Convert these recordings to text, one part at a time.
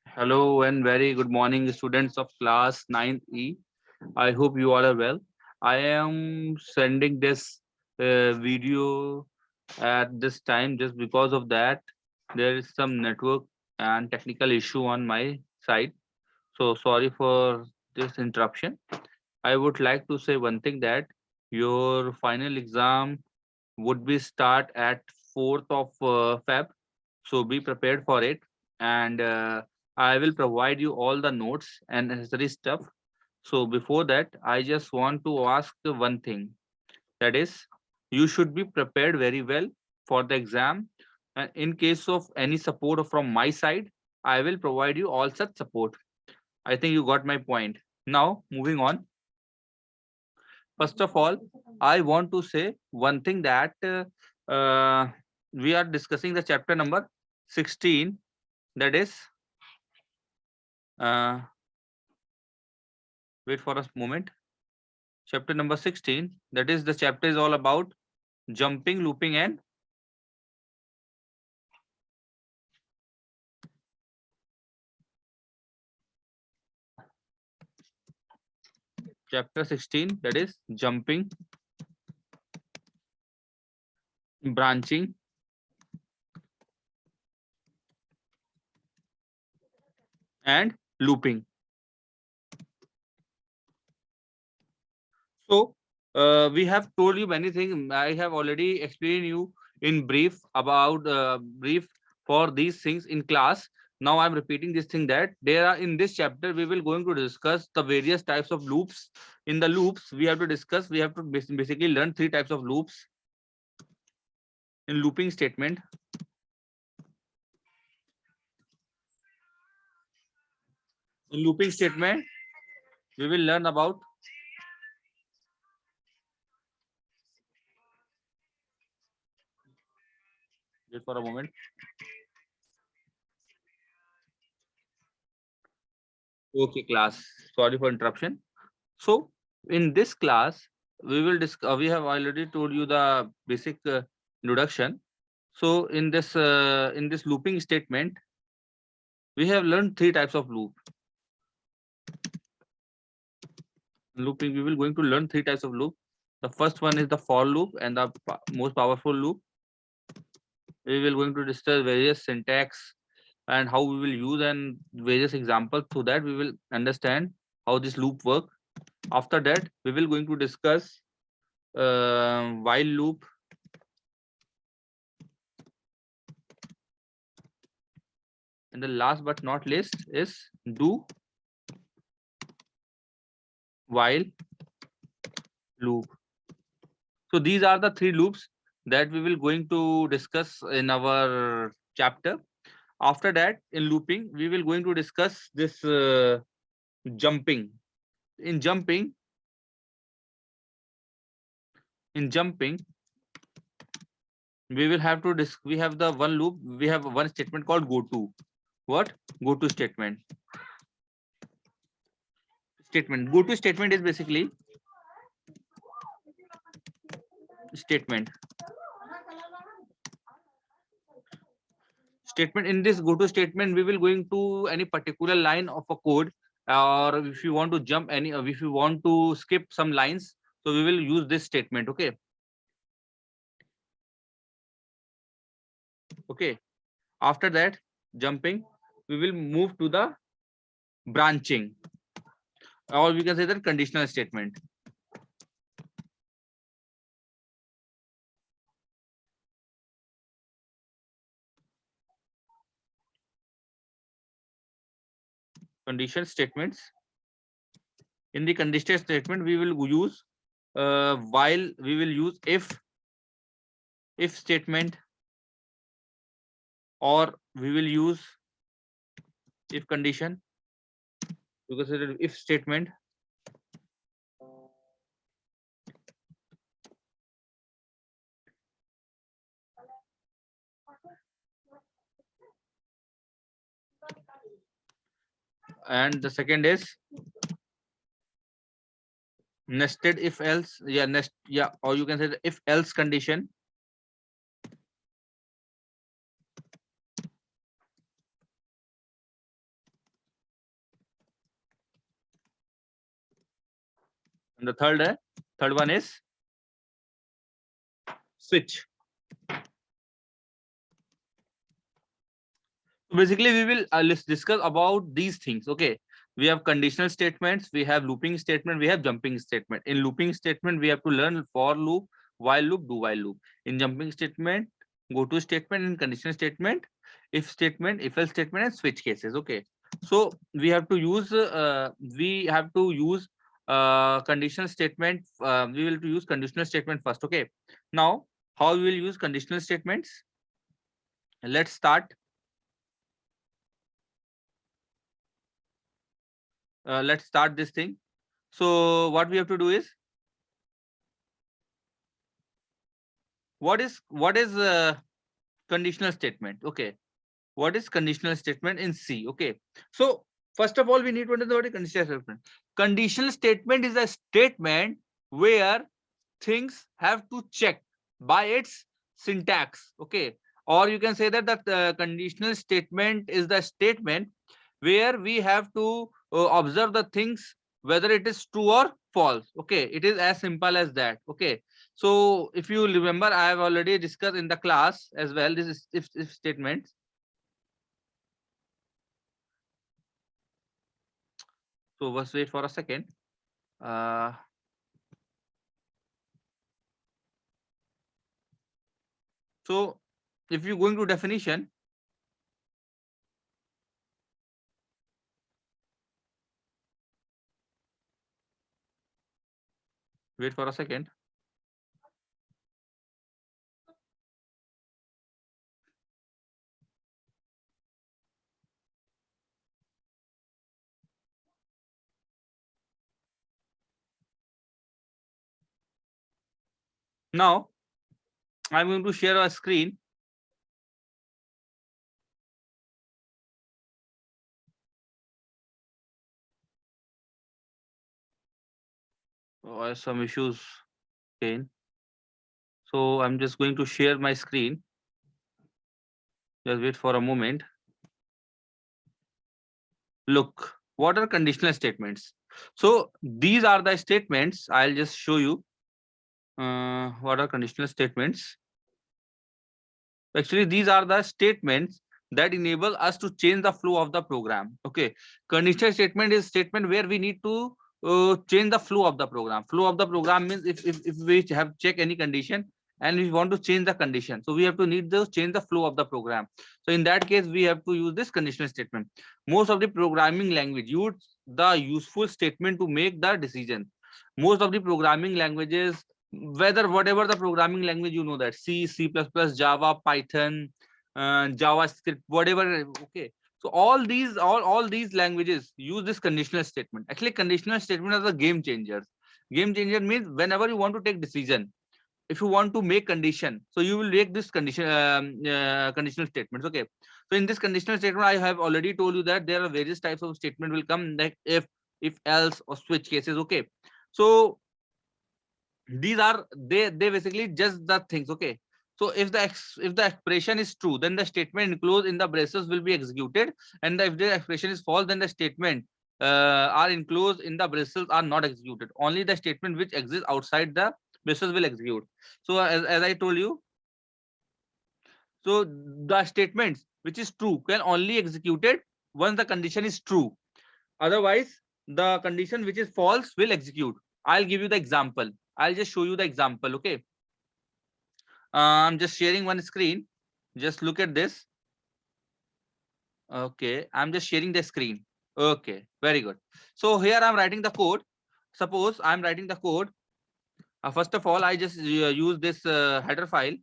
Hello and very good morning, students of class 9th E. I hope you all are well. I am sending this video at this time just because of that there is some network and technical issue on my side. So sorry for this interruption. I would like to say one thing that your final exam would be start at 4th of Feb. So be prepared for it, and I will provide you all the notes and necessary stuff. So before that, I just want to ask one thing, that is, you should be prepared very well for the exam. And in case of any support from my side, I will provide you all such support. I think you got my point. Now, moving on. First of all, I want to say one thing that we are discussing the chapter number 16, that is, uh, wait for a moment. Chapter number 16, that is, the chapter is all about jumping, looping, and chapter 16, that is jumping, branching, and looping. So we have told you many things. I have already explained you in brief about brief for these things in class. Now I'm repeating this thing that there are in this chapter we will going to discuss the various types of loops. In the loops we have to discuss. We have to basically learn three types of loops in looping statement. In looping statement, we will learn about just for a moment. Okay, class. Sorry for interruption. So in this class, we will discuss. We have already told you the basic introduction. So in this looping statement, we have learned three types of loop. Looping, we will going to learn three types of loop. The first one is the for loop and the most powerful loop. We will going to discuss various syntax and how we will use and various examples. So that we will understand how this loop work. After that, we will going to discuss while loop, and the last but not least is do while loop. So these are the three loops that we will going to discuss in our chapter. After that, in looping, we will going to discuss this jumping. In jumping, in jumping, we will have to we have the one loop. We have one statement called go to. What? Go to statement. Statement. Go to statement is basically statement. Statement, in this go to statement, we will going to any particular line of a code, or if you want to jump any, if you want to skip some lines, so we will use this statement. Okay. Okay. After that, jumping, we will move to the branching, or we can say that conditional statement. Condition statements. In the conditional statement, we will use while, we will use if statement, or we will use if condition. You consider if statement. and the second is nested if else, yeah, or you can say the if else condition. And the third one is switch. So basically, we will let's discuss about these things. Okay, we have conditional statements, we have looping statement, we have jumping statement. In looping statement, we have to learn for loop, while loop, do while loop. In jumping statement, go to statement. In conditional statement, if statement, if else statement, and switch cases. Okay, so we have to use conditional statement. We will to use conditional statement first. Okay, now how we will use conditional statements? Let's start. Let's start this thing. So what we have to do is, what is conditional statement? Okay, what is conditional statement in C? Okay, so first of all, we need to understand what is conditional statement. Conditional statement is a statement where things have to check by its syntax. Okay, or you can say that the conditional statement is the statement where we have to observe the things whether it is true or false. Okay, it is as simple as that. Okay, so if you remember, I have already discussed in the class as well, this is if statements. So just wait for a second. uh, so if you go into definition, wait for a second. Now I'm going to share a screen. Some issues again. So I'm just going to share my screen. Just wait for a moment. Look, what are conditional statements? So these are the statements. I'll just show you what are conditional statements. Actually, these are the statements that enable us to change the flow of the program. Okay, conditional statement is statement where we need to change the flow of the program. Flow of the program means if we have check any condition and we want to change the condition, so we have to need to change the flow of the program. So in that case, we have to use this conditional statement. Most of the programming language use the useful statement to make the decision. Most of the programming languages, whether whatever the programming language, you know, that C, C++, Java, Python, JavaScript, whatever. Okay, so all these languages use this conditional statement. Actually, conditional statement are the game changers. Game changer means whenever you want to take decision, if you want to make condition, so you will make this conditional statements. Okay, so in this conditional statement, I have already told you that there are various types of statement will come, like if else or switch cases. Okay, so these are they basically just the things. Okay, so if the expression is true, then the statement enclosed in the braces will be executed, and if the expression is false, then the statement are enclosed in the braces are not executed. Only the statement which exists outside the braces will execute. So as I told you, so the statements which is true can only executed once the condition is true. Otherwise, the condition which is false will execute. I'll give you the example. I'll just show you the example. Okay, I'm just sharing one screen. Just look at this. Okay, I'm just sharing the screen. Okay, very good. So here I'm writing the code. Suppose I'm writing the code. First of all, I just use this header file.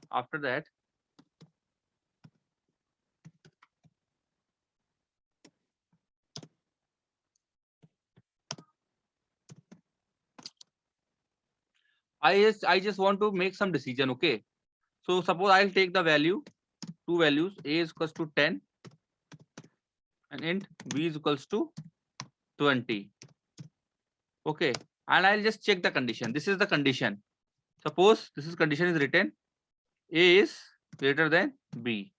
After that, I just want to make some decision. Okay, so suppose I'll take the value, two values, a is equals to 10 and int b is equals to 20. Okay, and I'll just check the condition. This is the condition. Suppose this is condition is written, a is greater than b.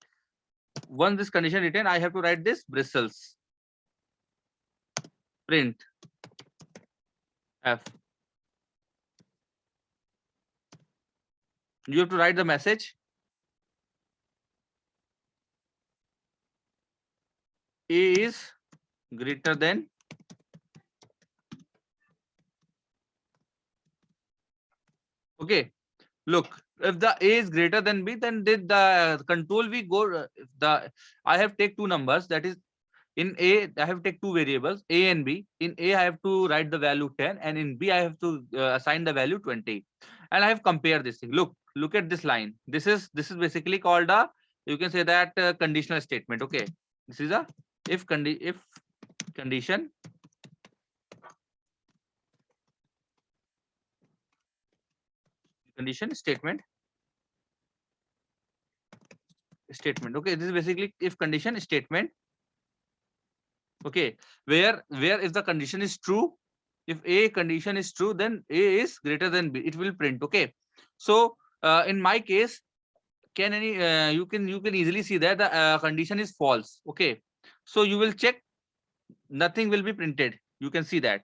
Once this condition written, I have to write this bristles print f. You have to write the message, a is greater than okay. Look, if the a is greater than b, then did the control we go the I have take two numbers, that is in a I have take two variables a and b. In a I have to write the value 10 and in b I have to assign the value 20, and I have compared this thing. Look at this line. This is basically called a, you can say that conditional statement. Okay, this is a if condition statement. Okay, this is basically if condition statement. Okay, where if the condition is true, if a condition is true, then a is greater than b, it will print. Okay, so in my case, can any you can easily see that the condition is false. Okay, so you will check, nothing will be printed. You can see that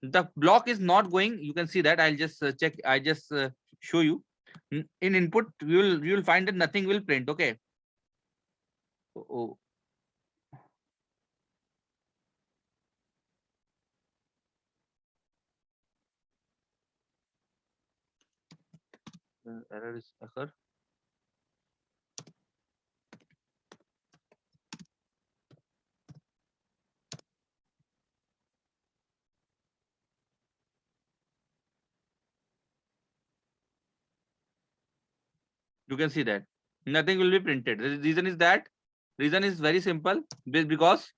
the block is not going. You can see that. I'll just check. I just show you. In input you will find that nothing will print. Okay. Oh, error is occur. You can see that nothing will be printed. The reason is that, reason is very simple, because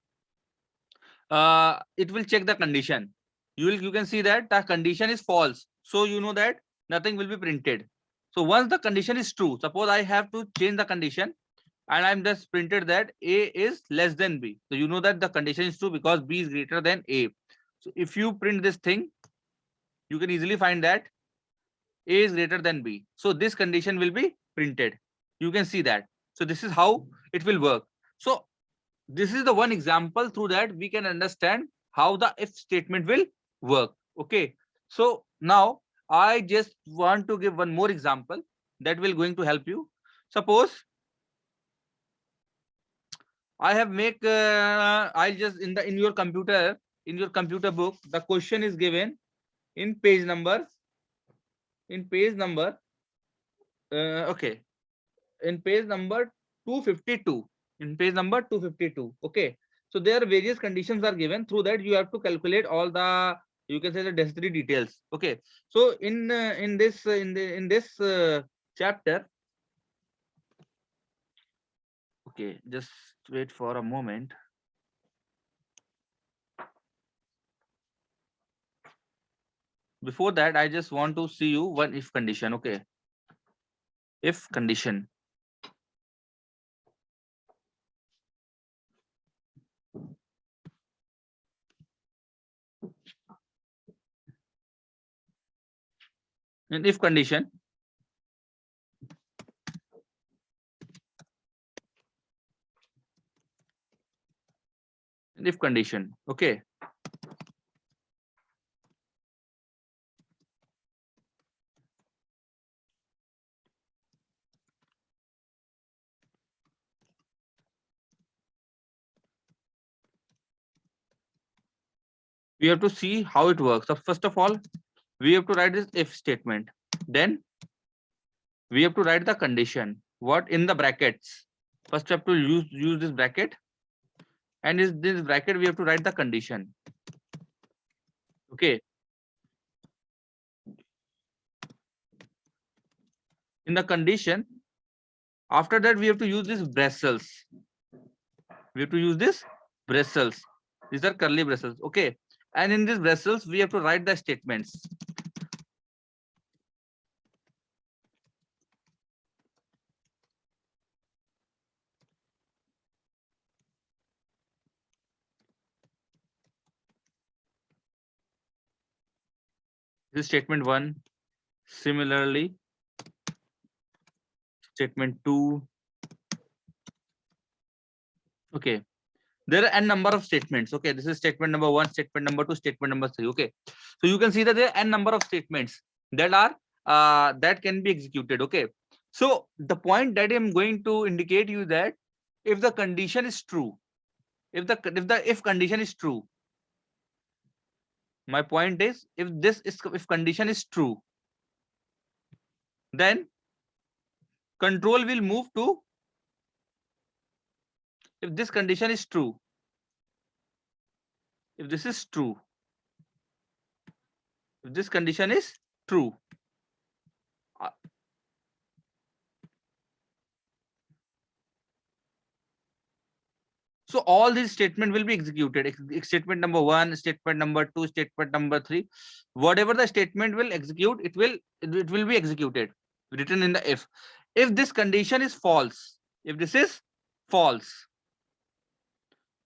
it will check the condition. You can see that the condition is false, so you know that nothing will be printed. So once the condition is true, suppose I have to change the condition and I'm just printed that a is less than b, so you know that the condition is true because b is greater than a. So if you print this thing, you can easily find that a is greater than b, so this condition will be printed. You can see that. So this is how it will work. So this is the one example, through that we can understand how the if statement will work. Okay, so now I just want to give one more example that will going to help you. Suppose I have make I'll just in your computer, in your computer book, the question is given in page number, in page number okay, in page number 252, in page number 252. Okay, so there are various conditions are given, through that you have to calculate all the, you can say, the necessary details. Okay, so in this in this chapter, okay, just wait for a moment. Before that, I just want to see you one if condition. Okay, if condition. In if condition, in if condition. Okay, we have to see how it works. So first of all, we have to write this if statement. Then we have to write the condition. What in the brackets? First, we have to use this bracket, and in this bracket we have to write the condition. Okay. In the condition, after that we have to use this bracers. We have to use this bracers. These are curly bracers. Okay. And in these bracers, we have to write the statements. This is statement 1. Similarly, statement 2. Okay. There are n number of statements. Okay, this is statement number 1, statement number 2, statement number 3. Okay, so you can see that there are n number of statements that are that can be executed. Okay, so the point that I'm going to indicate you that if the condition is true, if condition is true, my point is if condition is true, then control will move to, if this condition is true, if this is true, if this condition is true, so all these statement will be executed. Statement number 1, statement number 2, statement number 3, whatever the statement will execute, it will be executed, written in the if. If this condition is false, if this is false,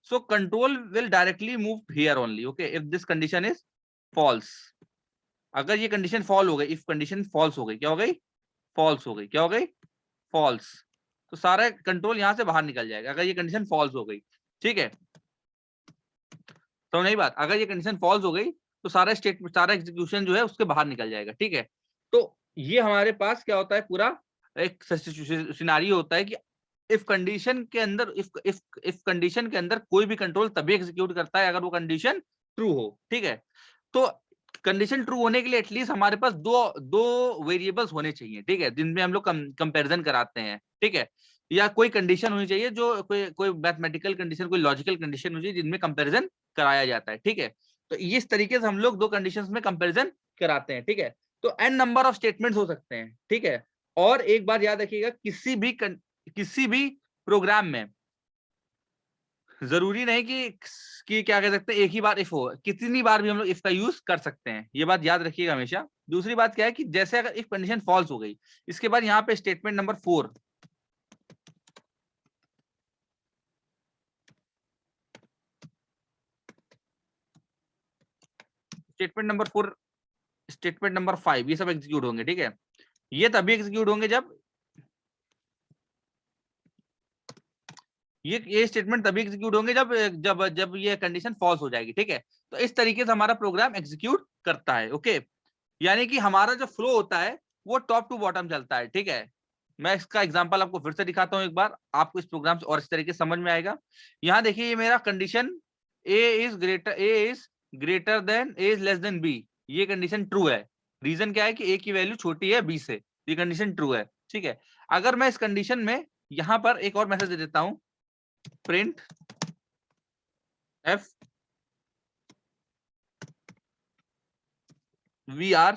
so control will directly move here only. Okay, if this condition is false, अगर ये condition fall हो गई, if condition false हो गई, क्या हो गई? False हो गई, क्या हो गई? फॉल्स, तो सारा कंट्रोल यहां से बाहर निकल जाएगा अगर ये कंडीशन फॉल्स हो गई। ठीक है, तो नहीं बात, अगर ये कंडीशन फॉल्स हो गई तो सारा सारा एग्जीक्यूशन जो है उसके बाहर निकल जाएगा। ठीक है, तो ये हमारे पास क्या होता है, पूरा एक सिनारियो होता है कि इफ कंडीशन के अंदर, इफ कंडीशन के अंदर कोई भी कंट्रोल तभी एग्जीक्यूट करता है अगर वो कंडीशन ट्रू हो। ठीक है, तो कंडीशन ट्रू होने के लिए एटलीस्ट हमारे पास दो वेरिएबल्स होने चाहिए। ठीक है, जिनमें हम लोग कंपैरिजन कराते हैं। ठीक है, या कोई कंडीशन होनी चाहिए, जो कोई मैथमेटिकल कंडीशन, कोई लॉजिकल कंडीशन होनी चाहिए जिनमें कंपैरिजन कराया जाता है। ठीक है, तो इस तरीके से हम लोग दो कंडीशंस में कंपैरिजन कराते हैं। ठीक है, तो n नंबर ऑफ स्टेटमेंट्स हो सकते हैं। ठीक है, और एक बात याद रखिएगा, किसी भी प्रोग्राम में जरूरी नहीं कि क्या कह सकते हैं एक ही बार इफ हो, कितनी बार भी हम लोग इफ का यूज कर सकते हैं, ये बात याद रखिएगा हमेशा। दूसरी बात क्या है कि जैसे अगर इफ कंडीशन फॉल्स हो गई, इसके बाद यहाँ पे statement number 4, statement number 4, statement number 5, ये सब एग्जीक्यूट होंगे। ठीक है, ये तभी एग्जीक्यूट होंगे जब ये स्टेटमेंट तभी एग्जीक्यूट होंगे जब जब जब ये कंडीशन फॉल्स हो जाएगी। ठीक है, तो इस तरीके से हमारा प्रोग्राम एग्जीक्यूट करता है। ओके, यानी कि हमारा जो फ्लो होता है वो टॉप टू बॉटम चलता है। ठीक है, मैं इसका एग्जांपल आपको फिर से दिखाता हूं एक बार, आपको इस प्रोग्राम से और इस तरीके से समझ में आएगा। यहाँ देखिए, ये मेरा condition A is greater than A is less than B, ये कंडीशन ट्रू है। रीजन क्या है कि ए की वैल्यू छोटी है बी से, ये कंडीशन ट्रू है। ठीक है, अगर मैं इस कंडीशन में यहाँ पर एक और मैसेज दे देता हूं, print F we are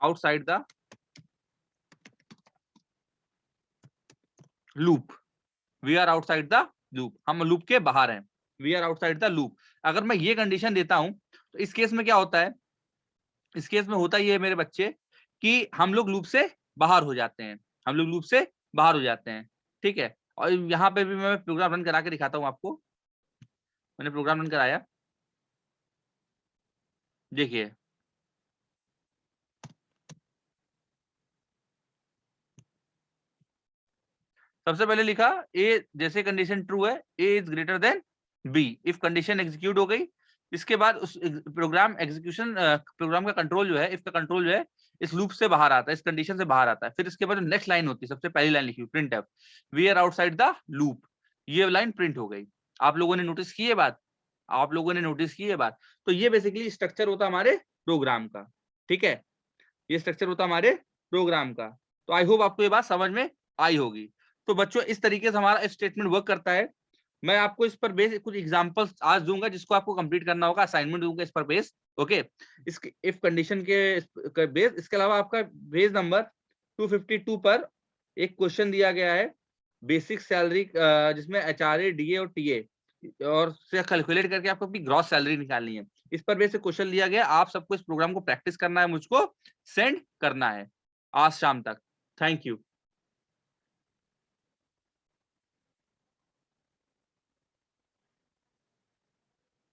outside the loop, we are outside the loop, हम लूप के बाहर हैं, we are outside the loop. अगर मैं ये कंडीशन देता हूं तो इस केस में क्या होता है, इस केस में होता ये है मेरे बच्चे कि हम लोग लूप से बाहर हो जाते हैं, हम लोग लूप से बाहर हो जाते हैं। ठीक है, और यहाँ पे भी मैं प्रोग्राम रन करा के दिखाता हूँ आपको, मैंने प्रोग्राम रन कराया, देखिए सबसे पहले लिखा ए, जैसे कंडीशन ट्रू है, A is greater than B, if condition execute हो गई, इसके बाद उस प्रोग्राम एग्जीक्यूशन, प्रोग्राम का कंट्रोल जो है, इफ का कंट्रोल जो है इस लूप से बाहर आता है, इस कंडीशन से बाहर आता है। फिर इसके बाद जो नेक्स्ट लाइन होती है, सबसे पहली लाइन लिखी print F we are outside the loop, ये लाइन प्रिंट हो गई। आप लोगों ने नोटिस की है बात, आप लोगों ने नोटिस की है बात। तो ये बेसिकली स्ट्रक्चर होता हमारे प्रोग्राम का। ठीक है, ये स्ट्रक्चर होता हमारे प्रोग्राम का। तो आई होप आपको ये बात समझ में आई होगी। तो बच्चों, इस तरीके से हमारा स्टेटमेंट वर्क करता है। मैं आपको इस पर बेस कुछ एग्जांपल्स आज दूंगा जिसको आपको कंप्लीट करना होगा, असाइनमेंट दूंगा इस पर बेस। ओके, इसके इफ कंडीशन के बेस, इसके अलावा आपका पेज नंबर 252 पर एक क्वेश्चन दिया गया है, बेसिक सैलरी, जिसमें एचआरए, डीए और टीए और से कैलकुलेट करके आपको अपनी ग्रॉस सैलरी निकालनी है। इस पर बेस क्वेश्चन दिया गया, आप सबको इस प्रोग्राम को प्रैक्टिस करना है, मुझको सेंड करना है आज शाम तक। Thank you.